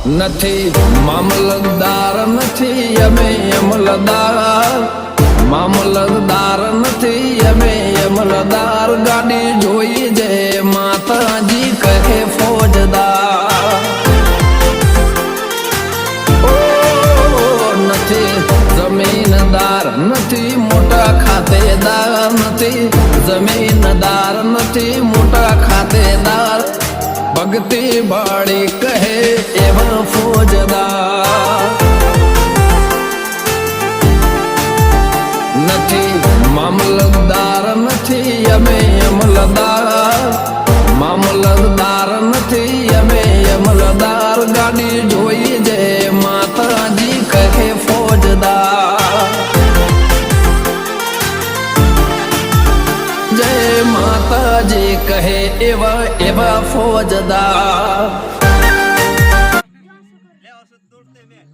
નથી મામલતદાર નથી અમે અમલદાર, મામલતદાર નથી અમે અમલદાર, ગાડી જોઈ જે માતાજી કહે ફોજદાર। ઓ નથી જમીનદાર નથી મોટા ખાતેદાર, નથી જમીનદાર નથી મોટા ખાતેદાર, ભક્તિ બાળી કહે એવા ફોજદાર। નથી મામલતદાર નથી અમે અમલદાર, મામલતદાર નથી અમે અમલદાર, ગાડી જોઈ જે માતાજી કહે ફોજદાર। જય માતાજી કહે એવા એવા ફોજદાર। ले औषध तोड़ते में